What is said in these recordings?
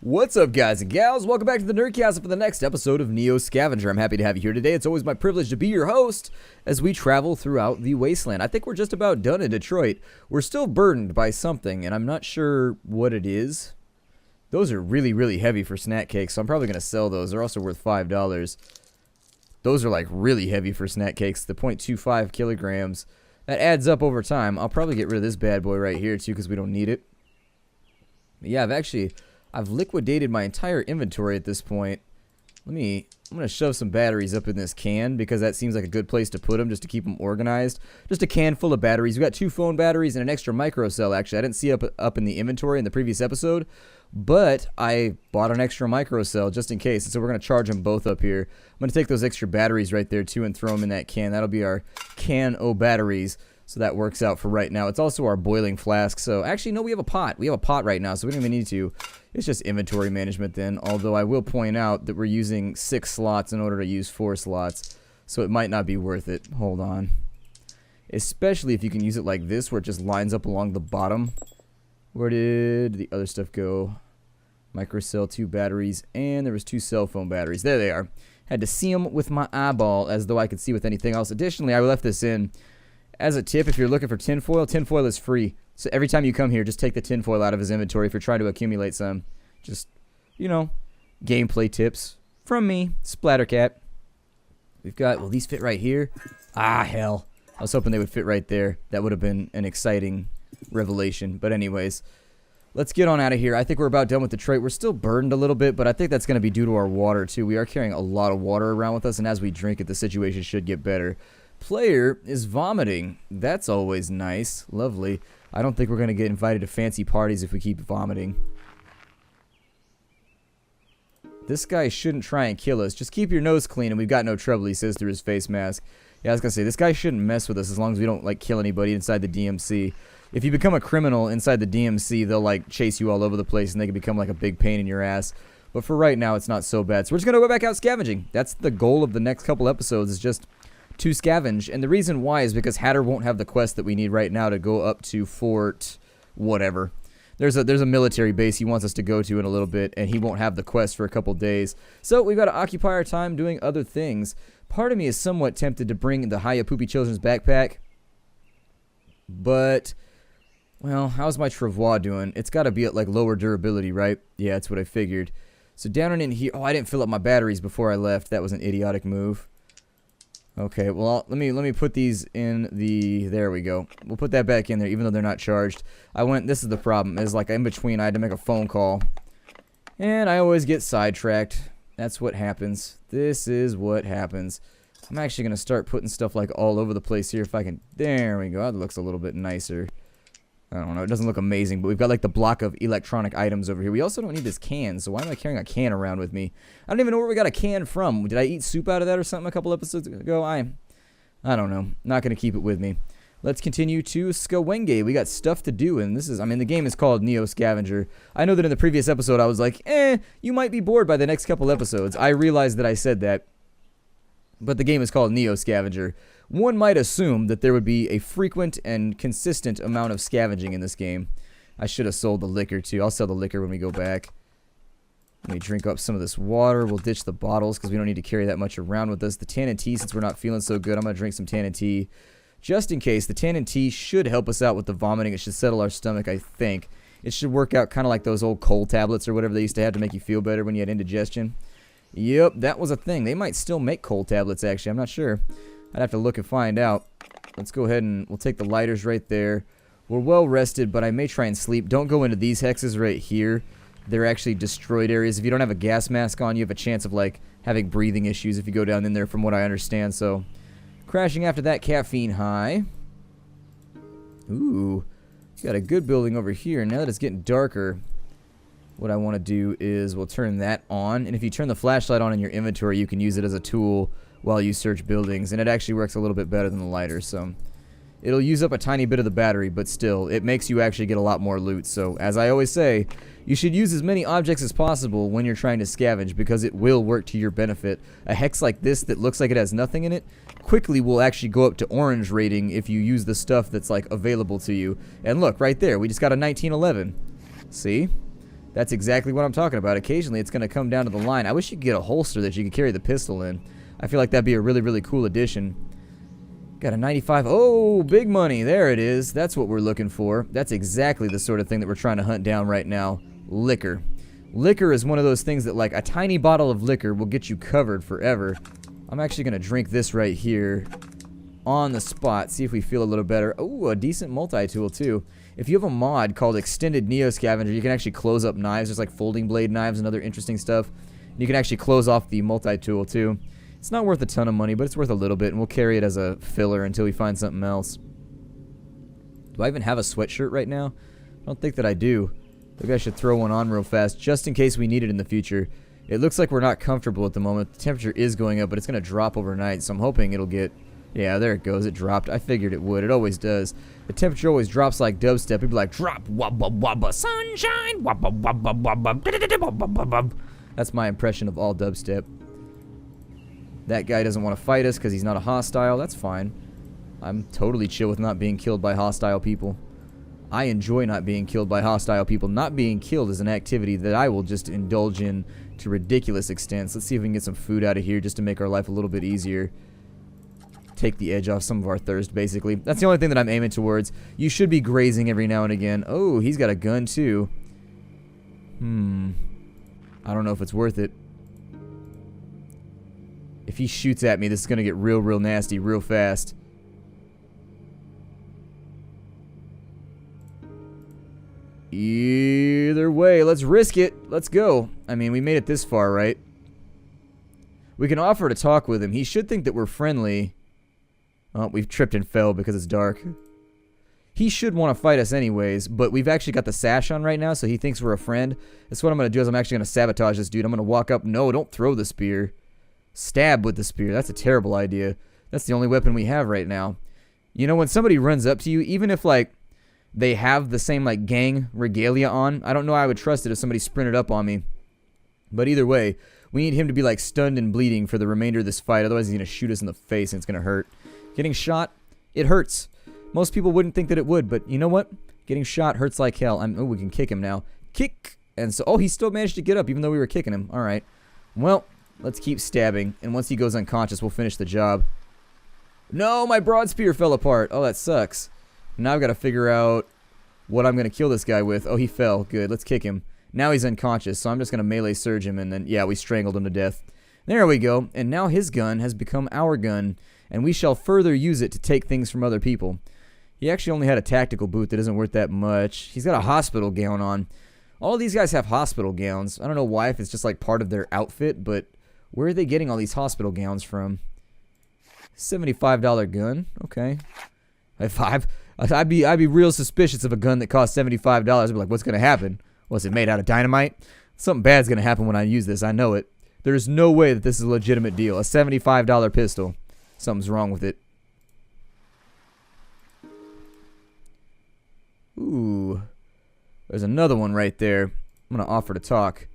What's up, guys and gals? Welcome back to the Nerdcast for the next episode of Neo Scavenger. I'm happy to have you here today. It's always my privilege to be your host as we travel throughout the wasteland. I think we're just about done in Detroit. We're still burdened by something, and I'm not sure what it is. Those are really, really heavy for snack cakes, so I'm probably going to sell those. They're also worth $5. Those are like really heavy for snack cakes. The 0.25 kilograms. That adds up over time. I'll probably get rid of this bad boy right here, too, because we don't need it. But yeah, I've liquidated my entire inventory at this point. I'm going to shove some batteries up in this can because that seems like a good place to put them just to keep them organized. Just a can full of batteries. We got 2 phone batteries and an extra micro cell, actually. I didn't see up in the inventory in the previous episode, but I bought an extra micro cell just in case. And so we're going to charge them both up here. I'm going to take those extra batteries right there, too, and throw them in that can. That'll be our can o' batteries. So that works out for right now. It's also our boiling flask. So actually, no, we have a pot. We have a pot right now, so we don't even need to. It's just inventory management then. Although I will point out that we're using 6 slots in order to use 4 slots. So it might not be worth it. Hold on. Especially if you can use it like this, where it just lines up along the bottom. Where did the other stuff go? Microcell, 2 batteries, and there was 2 cell phone batteries. There they are. Had to see them with my eyeball as though I could see with anything else. Additionally, I left this in. As a tip, if you're looking for tinfoil, tinfoil is free. So every time you come here, just take the tinfoil out of his inventory if you're trying to accumulate some. Just, you know, gameplay tips from me, Splattercat. We've got, will these fit right here? Ah, hell. I was hoping they would fit right there. That would have been an exciting revelation. But anyways, let's get on out of here. I think we're about done with Detroit. We're still burdened a little bit, but I think that's going to be due to our water, too. We are carrying a lot of water around with us, and as we drink it, the situation should get better. Player is vomiting. That's always nice. Lovely. I don't think we're going to get invited to fancy parties if we keep vomiting. This guy shouldn't try and kill us. Just keep your nose clean and we've got no trouble, he says through his face mask. Yeah, I was going to say, this guy shouldn't mess with us as long as we don't, like, kill anybody inside the DMC. If you become a criminal inside the DMC, they'll, like, chase you all over the place and they can become, like, a big pain in your ass. But for right now, it's not so bad. So we're just going to go back out scavenging. That's the goal of the next couple episodes, is just to scavenge, and the reason why is because Hatter won't have the quest that we need right now to go up to Fort whatever. There's a military base he wants us to go to in a little bit, and he won't have the quest for a couple days. So we've got to occupy our time doing other things. Part of me is somewhat tempted to bring the Hiya Poopy Children's backpack, but, well, how's my Travois doing? It's got to be at, like, lower durability, right? Yeah, that's what I figured. So down and in here, oh, I didn't fill up my batteries before I left. That was an idiotic move. Okay, well, let me put these in the, there we go. We'll put that back in there, even though they're not charged. This is the problem, is like in between I had to make a phone call. And I always get sidetracked. That's what happens. This is what happens. I'm actually going to start putting stuff like all over the place here if I can. There we go. That looks a little bit nicer. I don't know. It doesn't look amazing, but we've got like the block of electronic items over here. We also don't need this can, so why am I carrying a can around with me? I don't even know where we got a can from. Did I eat soup out of that or something a couple episodes ago? I don't know. Not going to keep it with me. Let's continue to Scavenging. We got stuff to do, and this is, I mean, the game is called Neo Scavenger. I know that in the previous episode I was like, you might be bored by the next couple episodes. I realized that I said that, but the game is called Neo Scavenger. One might assume that there would be a frequent and consistent amount of scavenging in this game. I should have sold the liquor too. I'll sell the liquor when we go back. Let me drink up some of this water. We'll ditch the bottles because we don't need to carry that much around with us. The tannin tea, since we're not feeling so good, I'm going to drink some tannin tea. Just in case, the tannin tea should help us out with the vomiting. It should settle our stomach, I think. It should work out kind of like those old cold tablets or whatever they used to have to make you feel better when you had indigestion. Yep, that was a thing. They might still make cold tablets, actually. I'm not sure. I'd have to look and find out. Let's go ahead and we'll take the lighters right there. We're well rested, but I may try and sleep. Don't go into these hexes right here. They're actually destroyed areas. If you don't have a gas mask on, you have a chance of, like, having breathing issues if you go down in there, from what I understand. So, crashing after that caffeine high. Ooh, got a good building over here. Now that it's getting darker, what I want to do is we'll turn that on. And if you turn the flashlight on in your inventory, you can use it as a tool while you search buildings, and it actually works a little bit better than the lighter, so it'll use up a tiny bit of the battery, but still, it makes you actually get a lot more loot. So, as I always say, you should use as many objects as possible when you're trying to scavenge, because it will work to your benefit. A hex like this that looks like it has nothing in it quickly will actually go up to orange rating if you use the stuff that's, like, available to you. And look, right there, we just got a 1911. See? That's exactly what I'm talking about. Occasionally, it's going to come down to the line. I wish you could get a holster that you could carry the pistol in. I feel like that'd be a really, really cool addition. Got a 95. Oh, big money. There it is. That's what we're looking for. That's exactly the sort of thing that we're trying to hunt down right now. Liquor. Liquor is one of those things that, like, a tiny bottle of liquor will get you covered forever. I'm actually going to drink this right here on the spot. See if we feel a little better. Oh, a decent multi-tool, too. If you have a mod called Extended Neo Scavenger, you can actually close up knives. There's, like, folding blade knives and other interesting stuff. You can actually close off the multi-tool, too. It's not worth a ton of money, but it's worth a little bit, and we'll carry it as a filler until we find something else. Do I even have a sweatshirt right now? I don't think that I do. Maybe I should throw one on real fast, just in case we need it in the future. It looks like we're not comfortable at the moment. The temperature is going up, but it's going to drop overnight, so I'm hoping it'll get... Yeah, there it goes. It dropped. I figured it would. It always does. The temperature always drops like dubstep. It'd be like, drop, wabba, wabba, sunshine, wabba, wabba, wabba, wabba, wabba. That's my impression of all dubstep. That guy doesn't want to fight us because he's not a hostile. That's fine. I'm totally chill with not being killed by hostile people. I enjoy not being killed by hostile people. Not being killed is an activity that I will just indulge in to ridiculous extents. Let's see if we can get some food out of here just to make our life a little bit easier. Take the edge off some of our thirst, basically. That's the only thing that I'm aiming towards. You should be grazing every now and again. Oh, he's got a gun, too. I don't know if it's worth it. If he shoots at me, this is going to get real, real nasty real fast. Either way, let's risk it. Let's go. I mean, we made it this far, right? We can offer to talk with him. He should think that we're friendly. Oh, we've tripped and fell because it's dark. He should want to fight us anyways, but we've actually got the sash on right now, so he thinks we're a friend. That's what I'm going to do, is I'm actually going to sabotage this dude. I'm going to walk up. No, don't throw the spear. Stab with the spear. That's a terrible idea. That's the only weapon we have right now. You know, when somebody runs up to you, even if, like, they have the same, like, gang regalia on, I don't know how I would trust it if somebody sprinted up on me. But either way, we need him to be, like, stunned and bleeding for the remainder of this fight. Otherwise, he's going to shoot us in the face and it's going to hurt. Getting shot, it hurts. Most people wouldn't think that it would, but you know what? Getting shot hurts like hell. Oh, we can kick him now. Kick! And so, oh, he still managed to get up even though we were kicking him. All right. Well, let's keep stabbing, and once he goes unconscious, we'll finish the job. No, my broad spear fell apart. Oh, that sucks. Now I've got to figure out what I'm going to kill this guy with. Oh, he fell. Good. Let's kick him. Now he's unconscious, so I'm just going to melee surge him, and then, yeah, we strangled him to death. There we go. And now his gun has become our gun, and we shall further use it to take things from other people. He actually only had a tactical boot that isn't worth that much. He's got a hospital gown on. All of these guys have hospital gowns. I don't know why, if it's just like part of their outfit, but where are they getting all these hospital gowns from? $75 gun. Okay. I'd be real suspicious of a gun that costs $75. I'd be like, what's going to happen? Was it made out of dynamite? Something bad's going to happen when I use this. I know it. There's no way that this is a legitimate deal. A $75 pistol. Something's wrong with it. Ooh. There's another one right there. I'm going to offer to talk.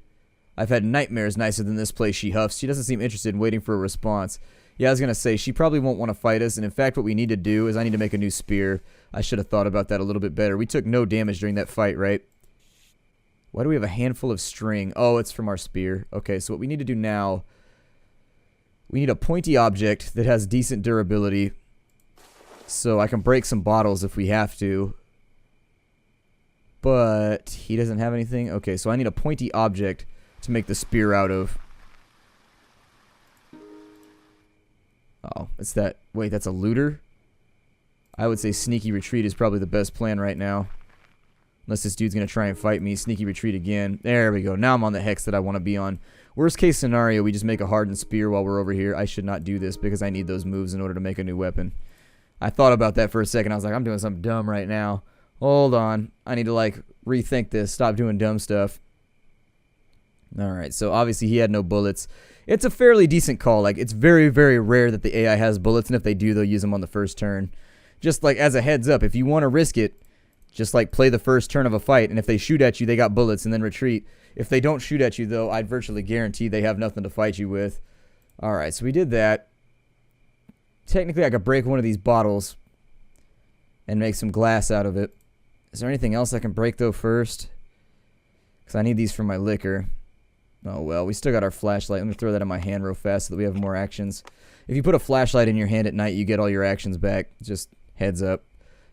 I've had nightmares nicer than this place, she huffs. She doesn't seem interested in waiting for a response. Yeah, I was going to say, she probably won't want to fight us, and in fact, what we need to do is I need to make a new spear. I should have thought about that a little bit better. We took no damage during that fight, right? Why do we have a handful of string? Oh, it's from our spear. Okay, so what we need to do now, we need a pointy object that has decent durability, so I can break some bottles if we have to. But he doesn't have anything. Okay, so I need a pointy object to make the spear out of. Oh, it's that. Wait, that's a looter? I would say sneaky retreat is probably the best plan right now. Unless this dude's going to try and fight me. Sneaky retreat again. There we go. Now I'm on the hex that I want to be on. Worst case scenario, we just make a hardened spear while we're over here. I should not do this because I need those moves in order to make a new weapon. I thought about that for a second. I was like, I'm doing something dumb right now. Hold on. I need to, like, rethink this. Stop doing dumb stuff. Alright, so obviously he had no bullets. It's a fairly decent call. Like, it's very, very rare that the AI has bullets, and if they do, they'll use them on the first turn. Just, like, as a heads up, if you want to risk it, just, like, play the first turn of a fight, and if they shoot at you, they got bullets, and then retreat. If they don't shoot at you, though, I'd virtually guarantee they have nothing to fight you with. Alright, so we did that. Technically, I could break one of these bottles and make some glass out of it. Is there anything else I can break, though, first? Because I need these for my liquor. Oh, well, we still got our flashlight. Let me throw that in my hand real fast so that we have more actions. If you put a flashlight in your hand at night, you get all your actions back. Just heads up.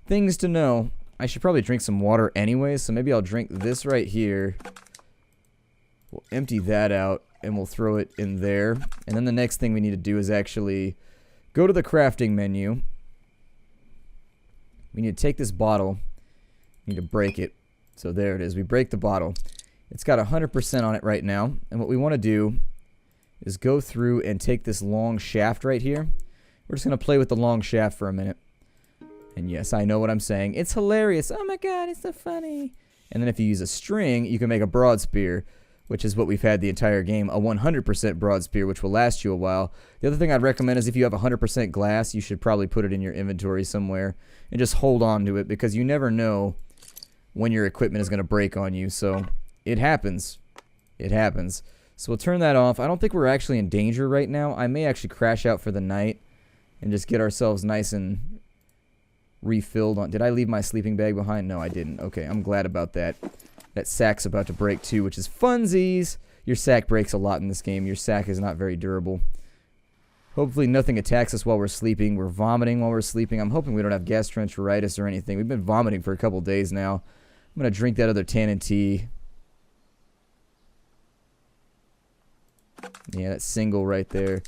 Things to know. I should probably drink some water anyway, so maybe I'll drink this right here. We'll empty that out, and we'll throw it in there. And then the next thing we need to do is actually go to the crafting menu. We need to take this bottle. We need to break it. So there it is. We break the bottle. It's got 100% on it right now. And what we want to do is go through and take this long shaft right here. We're just going to play with the long shaft for a minute. And yes, I know what I'm saying. It's hilarious. Oh my god, it's so funny. And then if you use a string, you can make a broad spear, which is what we've had the entire game. A 100% broad spear, which will last you a while. The other thing I'd recommend is if you have 100% glass, you should probably put it in your inventory somewhere and just hold on to it, because you never know when your equipment is going to break on you. So it happens. It happens. So we'll turn that off. I don't think we're actually in danger right now. I may actually crash out for the night and just get ourselves nice and refilled on. Did I leave my sleeping bag behind? No, I didn't. Okay, I'm glad about that. That sack's about to break too, which is funsies. Your sack breaks a lot in this game. Your sack is not very durable. Hopefully nothing attacks us while we're sleeping. We're vomiting while we're sleeping. I'm hoping we don't have gastroenteritis or anything. We've been vomiting for a couple days now. I'm going to drink that other tannin tea. Yeah, that single right there.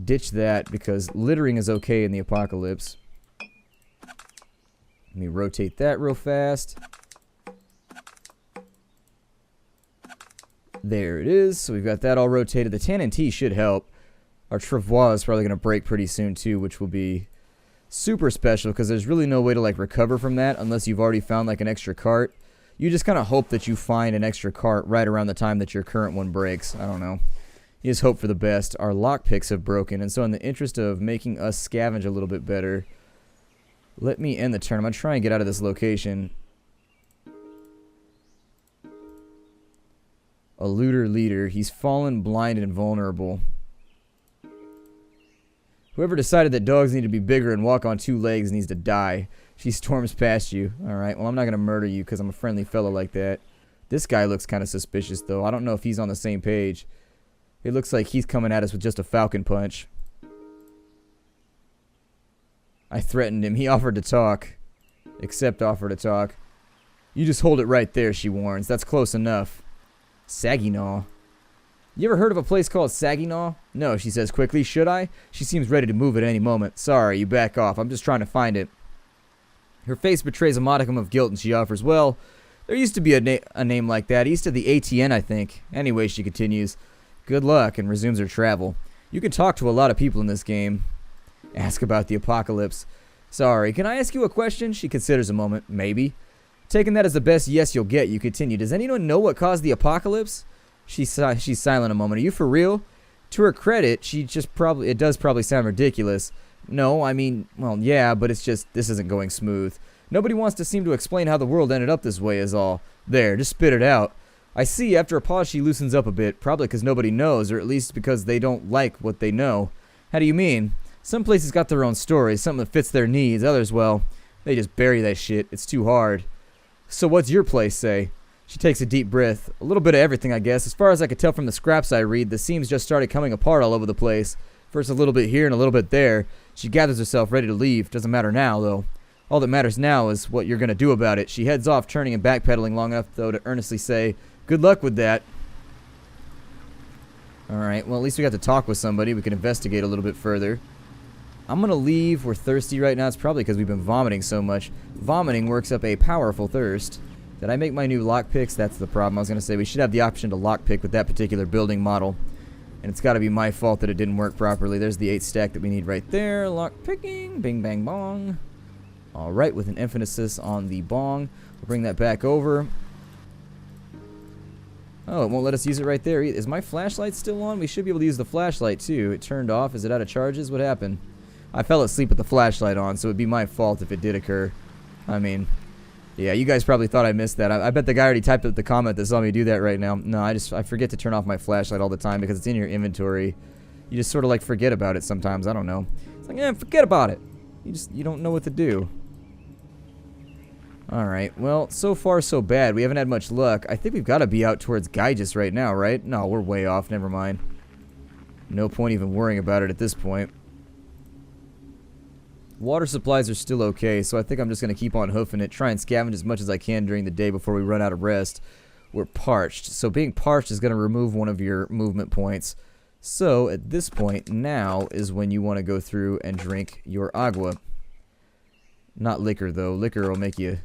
Ditch that, because littering is okay in the apocalypse. Let me rotate that real fast. There it is. So we've got that all rotated. The tannin tea should help. Our travois is probably going to break pretty soon too, which will be super special, because there's really no way to like recover from that unless you've already found like an extra cart. You just kind of hope that you find an extra cart right around the time that your current one breaks. I don't know. You just hope for the best. Our lockpicks have broken, and so in the interest of making us scavenge a little bit better, let me end the turn. I'm going to try and get out of this location. A looter leader. He's fallen, blind, and vulnerable. Whoever decided that dogs need to be bigger and walk on two legs needs to die. She storms past you. Alright, well, I'm not going to murder you because I'm a friendly fellow like that. This guy looks kind of suspicious, though. I don't know if he's on the same page. It looks like he's coming at us with just a falcon punch. I threatened him. He offered to talk. Accept offer to talk. You just hold it right there, she warns. That's close enough. Saginaw. You ever heard of a place called Saginaw? No, she says quickly. Should I? She seems ready to move at any moment. Sorry, you back off. I'm just trying to find it. Her face betrays a modicum of guilt, and she offers, well, there used to be a name like that, east of the ATN, I think. Anyway, she continues, good luck, and resumes her travel. You can talk to a lot of people in this game. Ask about the apocalypse. Sorry, can I ask you a question? She considers a moment. Maybe. Taking that as the best yes you'll get, you continue. Does anyone know what caused the apocalypse? She's silent a moment. Are you for real? To her credit, it does probably sound ridiculous. No, I mean, well, yeah, but it's just, this isn't going smooth. Nobody wants to seem to explain how the world ended up this way is all. There, just spit it out. I see, after a pause she loosens up a bit, probably because nobody knows, or at least because they don't like what they know. How do you mean? Some places got their own stories, something that fits their needs, others, well, they just bury that shit. It's too hard. So what's your place say? She takes a deep breath. A little bit of everything, I guess. As far as I could tell from the scraps I read, the seams just started coming apart all over the place. First a little bit here and a little bit there. She gathers herself ready to leave. Doesn't matter now, though. All that matters now is what you're going to do about it. She heads off, turning and backpedaling long enough, though, to earnestly say, good luck with that. Alright, well, at least we got to talk with somebody. We can investigate a little bit further. I'm going to leave. We're thirsty right now. It's probably because we've been vomiting so much. Vomiting works up a powerful thirst. Did I make my new lockpicks? That's the problem. I was going to say we should have the option to lockpick with that particular building model. And it's got to be my fault that it didn't work properly. There's the 8 stack that we need right there. Lockpicking. Bing, bang, bong. Alright, with an emphasis on the bong. We'll bring that back over. Oh, it won't let us use it right there. Is my flashlight still on? We should be able to use the flashlight too. It turned off. Is it out of charges? What happened? I fell asleep with the flashlight on, so it'd be my fault if it did occur. I mean, yeah, you guys probably thought I missed that. I bet the guy already typed up the comment that saw me do that right now. No, I forget to turn off my flashlight all the time because it's in your inventory. You just sort of like forget about it sometimes. I don't know. It's like, forget about it. You don't know what to do. Alright, well, so far so bad. We haven't had much luck. I think we've got to be out towards Gyges right now, right? No, we're way off. Never mind. No point even worrying about it at this point. Water supplies are still okay, so I think I'm just going to keep on hoofing it. Try and scavenge as much as I can during the day before we run out of rest. We're parched. So being parched is going to remove one of your movement points. So at this point, now is when you want to go through and drink your agua. Not liquor, though. Liquor will make you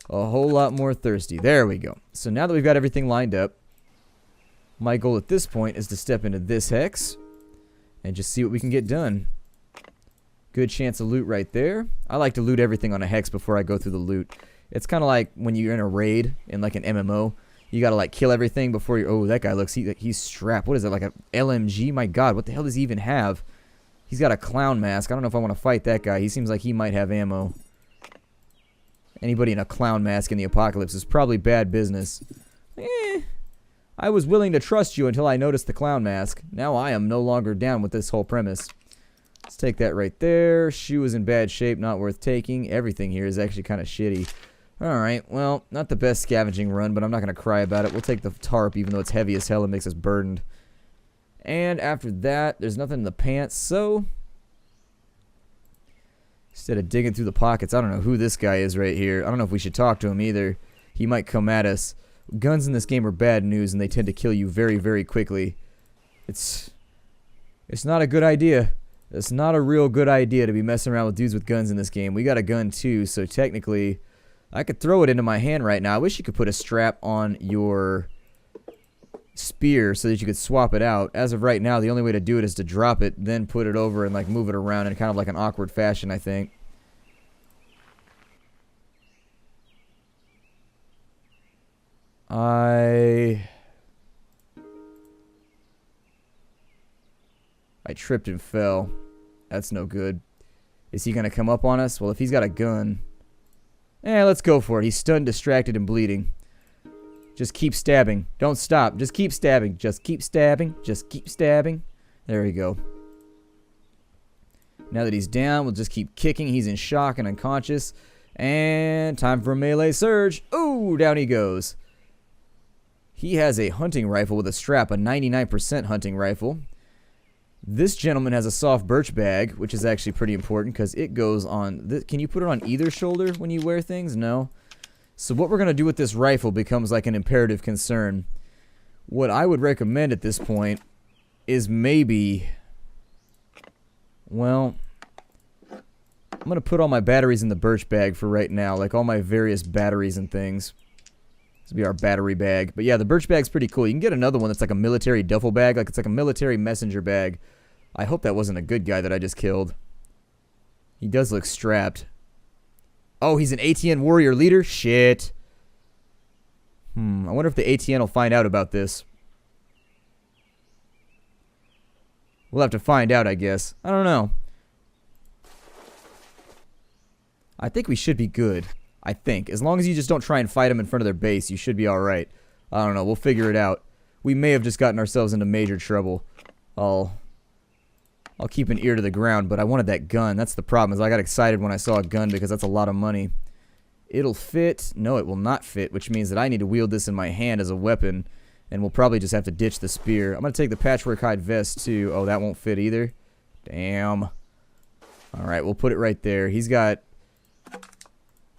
a whole lot more thirsty. There we go. So now that we've got everything lined up, my goal at this point is to step into this hex and just see what we can get done. Good chance of loot right there. I like to loot everything on a hex before I go through the loot. It's kind of like when you're in a raid in like an MMO. You gotta like kill everything before you... Oh, that guy looks... he's strapped. What is it, like a LMG? My god, what the hell does he even have? He's got a clown mask. I don't know if I want to fight that guy. He seems like he might have ammo. Anybody in a clown mask in the apocalypse is probably bad business. I was willing to trust you until I noticed the clown mask. Now I am no longer down with this whole premise. Let's take that right there. Shoe is in bad shape, not worth taking. Everything here is actually kind of shitty. Alright, well, not the best scavenging run, but I'm not going to cry about it. We'll take the tarp, even though it's heavy as hell and makes us burdened. And after that, there's nothing in the pants, so... Instead of digging through the pockets, I don't know who this guy is right here. I don't know if we should talk to him either. He might come at us. Guns in this game are bad news, and they tend to kill you very, very quickly. It's not a good idea. It's not a real good idea to be messing around with dudes with guns in this game. We got a gun too, so technically I could throw it into my hand right now. I wish you could put a strap on your spear so that you could swap it out. As of right now, the only way to do it is to drop it, then put it over and like move it around in kind of like an awkward fashion, I think. I tripped and fell. That's no good. Is he gonna come up on us? Well, if he's got a gun... let's go for it. He's stunned, distracted, and bleeding. Just keep stabbing. Don't stop. Just keep stabbing. Just keep stabbing. Just keep stabbing. There we go. Now that he's down, we'll just keep kicking. He's in shock and unconscious. And time for a melee surge. Ooh, down he goes. He has a hunting rifle with a strap, a 99% hunting rifle. This gentleman has a soft birch bag, which is actually pretty important because it goes on... Can you put it on either shoulder when you wear things? No. So what we're going to do with this rifle becomes like an imperative concern. What I would recommend at this point is maybe... Well, I'm going to put all my batteries in the birch bag for right now, like all my various batteries and things. This will be our battery bag. But yeah, the birch bag's pretty cool. You can get another one that's like a military duffel bag, like it's like a military messenger bag. I hope that wasn't a good guy that I just killed. He does look strapped. Oh, he's an ATN warrior leader? Shit. I wonder if the ATN will find out about this. We'll have to find out, I guess. I don't know. I think we should be good. I think. As long as you just don't try and fight them in front of their base, you should be alright. I don't know. We'll figure it out. We may have just gotten ourselves into major trouble. I'll keep an ear to the ground, but I wanted that gun. That's the problem, is I got excited when I saw a gun because that's a lot of money. It'll fit. No, it will not fit, which means that I need to wield this in my hand as a weapon, and we'll probably just have to ditch the spear. I'm going to take the patchwork hide vest, too. Oh, that won't fit either. Damn. Alright, we'll put it right there. He's got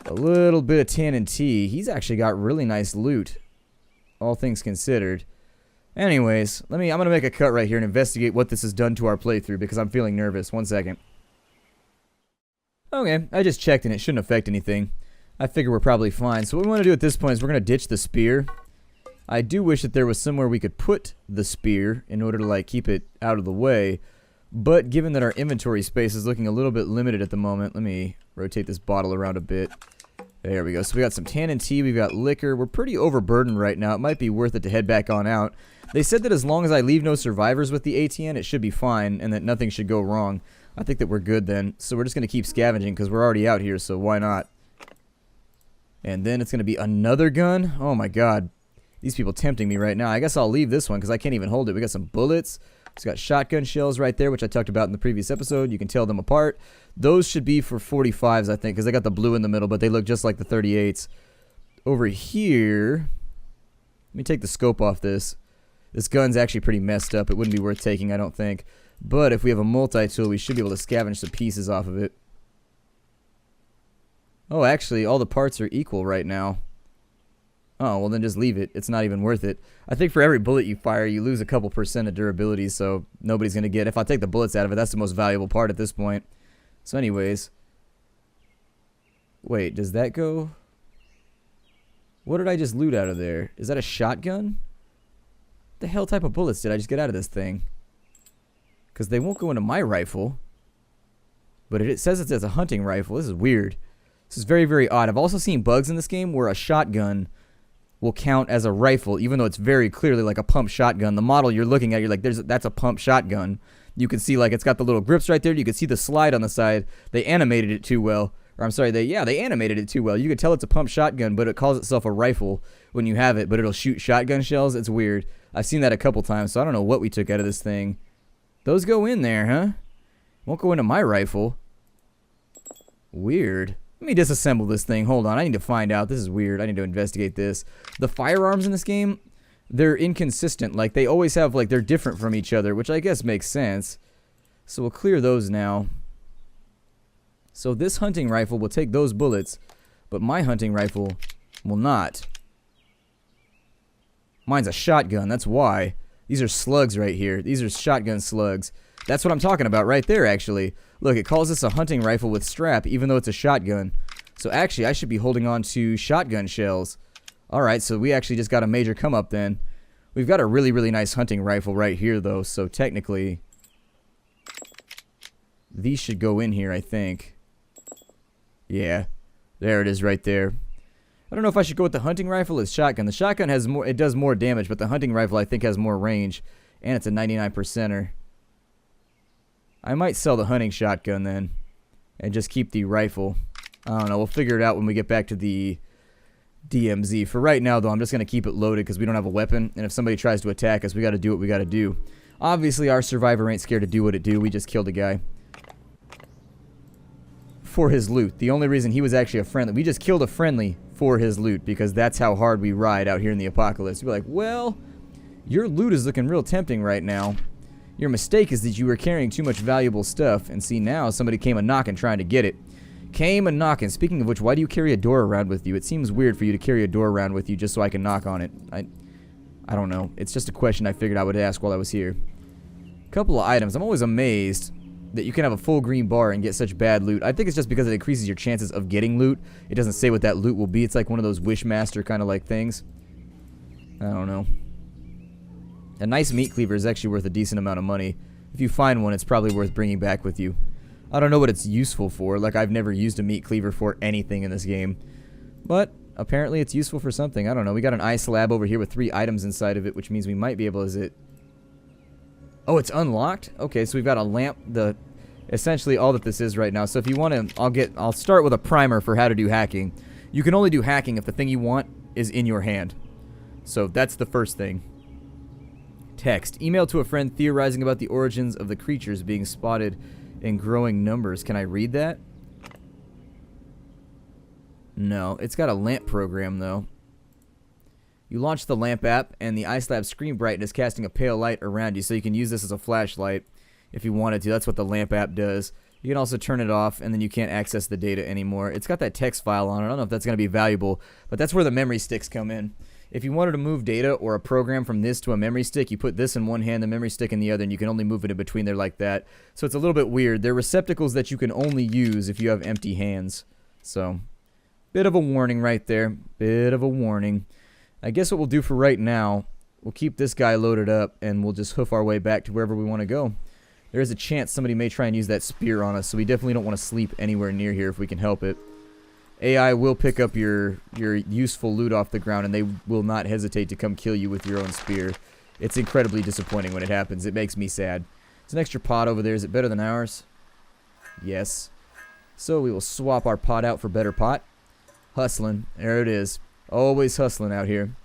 a little bit of tan and tea. He's actually got really nice loot, all things considered. Anyways, I'm going to make a cut right here and investigate what this has done to our playthrough because I'm feeling nervous. 1 second. Okay, I just checked and it shouldn't affect anything. I figure we're probably fine. So what we want to do at this point is we're going to ditch the spear. I do wish that there was somewhere we could put the spear in order to like keep it out of the way. But given that our inventory space is looking a little bit limited at the moment, let me rotate this bottle around a bit. There we go. So we got some tan and tea, we've got liquor. We're pretty overburdened right now. It might be worth it to head back on out. They said that as long as I leave no survivors with the ATN, it should be fine, and that nothing should go wrong. I think that we're good then. So we're just going to keep scavenging, because we're already out here, so why not? And then it's going to be another gun? Oh my god. These people tempting me right now. I guess I'll leave this one, because I can't even hold it. We got some bullets. It's got shotgun shells right there, which I talked about in the previous episode. You can tell them apart. Those should be for 45s, I think, because they got the blue in the middle, but they look just like the 38s. Over here, let me take the scope off this. This gun's actually pretty messed up. It wouldn't be worth taking, I don't think. But if we have a multi-tool, we should be able to scavenge some pieces off of it. Oh, actually, all the parts are equal right now. Oh, well then just leave it. It's not even worth it. I think for every bullet you fire, you lose a couple % of durability, so nobody's going to get... If I take the bullets out of it, that's the most valuable part at this point. So anyways... Wait, does that go... What did I just loot out of there? Is that a shotgun? What the hell type of bullets did I just get out of this thing? Because they won't go into my rifle. But it says it's a hunting rifle. This is weird. This is very, very odd. I've also seen bugs in this game where a shotgun will count as a rifle, even though it's very clearly like a pump shotgun. The model you're looking at, you're like, that's a pump shotgun. You can see, like, it's got the little grips right there. You can see the slide on the side. They animated it too well. Or I'm sorry, they animated it too well. You can tell it's a pump shotgun, but it calls itself a rifle when you have it, but it'll shoot shotgun shells. It's weird. I've seen that a couple times, so I don't know what we took out of this thing. Those go in there, huh? Won't go into my rifle. Weird. Let me disassemble this thing. Hold on. I need to find out. This is weird. I need to investigate this. The firearms in this game, they're inconsistent. Like, they always have, like, they're different from each other, which I guess makes sense. So we'll clear those now. So this hunting rifle will take those bullets, but my hunting rifle will not. Mine's a shotgun. That's why. These are slugs right here. These are shotgun slugs. That's what I'm talking about right there, actually. Look, it calls this a hunting rifle with strap, even though it's a shotgun. So actually, I should be holding on to shotgun shells. Alright, so we actually just got a major come up then. We've got a really, really nice hunting rifle right here, though, so technically... These should go in here, I think. Yeah, there it is right there. I don't know if I should go with the hunting rifle or the shotgun. The shotgun has more, it does more damage, but the hunting rifle I think has more range. And it's a 99%er. I might sell the hunting shotgun then. And just keep the rifle. I don't know, we'll figure it out when we get back to the DMZ. For right now though, I'm just going to keep it loaded because we don't have a weapon. And if somebody tries to attack us, we got to do what we got to do. Obviously our survivor ain't scared to do what it do. We just killed a guy. For his loot. The only reason he was actually a friendly. We just killed a friendly for his loot because that's how hard we ride out here in the apocalypse. You'd be like, well, your loot is looking real tempting right now. Your mistake is that you were carrying too much valuable stuff. And see, now somebody came a-knocking trying to get it. Came a-knocking. Speaking of which, why do you carry a door around with you? It seems weird for you to carry a door around with you just so I can knock on it. I don't know. It's just a question I figured I would ask while I was here. Couple of items. I'm always amazed that you can have a full green bar and get such bad loot. I think it's just because it increases your chances of getting loot. It doesn't say what that loot will be. It's like one of those Wishmaster kind of like things. I don't know. A nice meat cleaver is actually worth a decent amount of money. If you find one, it's probably worth bringing back with you. I don't know what it's useful for. Like, I've never used a meat cleaver for anything in this game. But apparently it's useful for something. I don't know. We got an ice slab over here with 3 items inside of it, which means we might be able to... Oh, it's unlocked? Okay, so we've got a lamp, essentially all that this is right now. So if you want to, I'll start with a primer for how to do hacking. You can only do hacking if the thing you want is in your hand. So that's the first thing. Text. Email to a friend theorizing about the origins of the creatures being spotted in growing numbers. Can I read that? No, it's got a lamp program though. You launch the lamp app, and the iSlab screen brightness casting a pale light around you, so you can use this as a flashlight if you wanted to. That's what the lamp app does. You can also turn it off, and then you can't access the data anymore. It's got that text file on it. I don't know if that's going to be valuable, but that's where the memory sticks come in. If you wanted to move data or a program from this to a memory stick, you put this in one hand, the memory stick in the other, and you can only move it in between there like that. So it's a little bit weird. They're receptacles that you can only use if you have empty hands. So, bit of a warning right there. Bit of a warning. I guess what we'll do for right now, we'll keep this guy loaded up, and we'll just hoof our way back to wherever we want to go. There is a chance somebody may try and use that spear on us, so we definitely don't want to sleep anywhere near here if we can help it. AI will pick up your useful loot off the ground, and they will not hesitate to come kill you with your own spear. It's incredibly disappointing when it happens. It makes me sad. There's an extra pot over there. Is it better than ours? Yes. So we will swap our pot out for better pot. Hustling. There it is. Always hustling out here.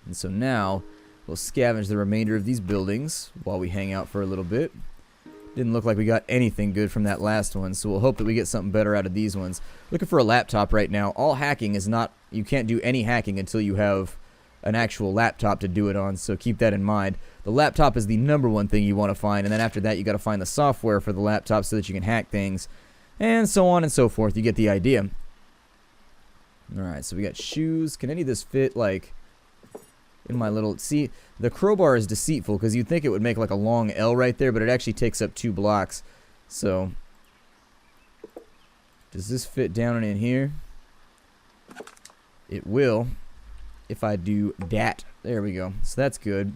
And so now, We'll scavenge the remainder of these buildings while we hang out for a little bit. Didn't look like we got anything good from that last one, so we'll hope that we get something better out of these ones. Looking for a laptop right now. All hacking is not... You can't do any hacking until you have an actual laptop to do it on, so keep that in mind. The laptop is the #1 thing you want to find, and then after that you got to find the software for the laptop so that you can hack things, and so on and so forth. You get the idea. Alright, so we got shoes. Can any of this fit, like... in my little... See, the crowbar is deceitful because you'd think it would make like a long L right there, but it actually takes up 2 blocks. So, does this fit down in here? It will if I do that. There we go. So that's good.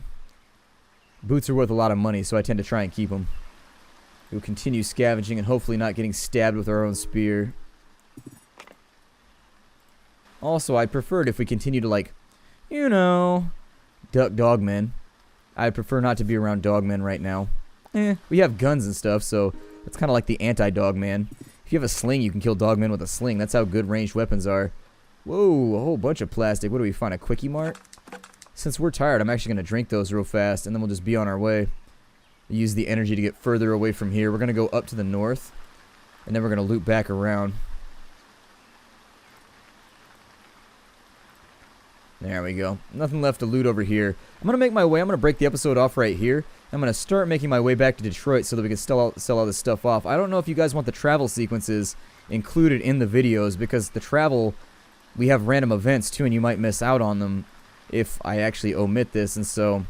Boots are worth a lot of money, so I tend to try and keep them. We'll continue scavenging and hopefully not getting stabbed with our own spear. Also, I'd prefer it if we continue to, like, you know, duck dogmen. I'd prefer not to be around dogmen right now. We have guns and stuff, so it's kind of like the anti-dogman. If you have a sling, you can kill dogmen with a sling. That's how good ranged weapons are. Whoa, a whole bunch of plastic. What do we find? A Quickie Mart? Since we're tired, I'm actually going to drink those real fast, and then we'll just be on our way. Use the energy to get further away from here. We're going to go up to the north, and then we're going to loop back around. There we go. Nothing left to loot over here. I'm going to make my way. I'm going to break the episode off right here. I'm going to start making my way back to Detroit so that we can sell all this stuff off. I don't know if you guys want the travel sequences included in the videos, because the travel, we have random events too, and you might miss out on them if I actually omit this. And so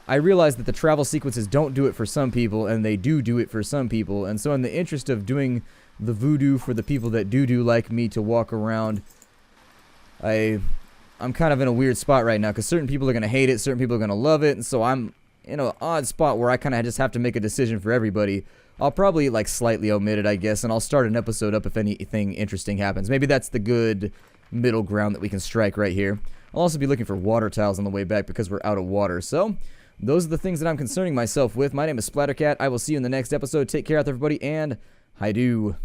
I realize that the travel sequences don't do it for some people, and they do it for some people. And so in the interest of doing the voodoo for the people that do like me to walk around, I'm kind of in a weird spot right now, because certain people are going to hate it, certain people are going to love it, and so I'm in an odd spot where I kind of just have to make a decision for everybody. I'll probably, like, slightly omit it, I guess, and I'll start an episode up if anything interesting happens. Maybe that's the good middle ground that we can strike right here. I'll also be looking for water tiles on the way back because we're out of water. So, those are the things that I'm concerning myself with. My name is Splattercat. I will see you in the next episode. Take care out there, everybody, and hi-do.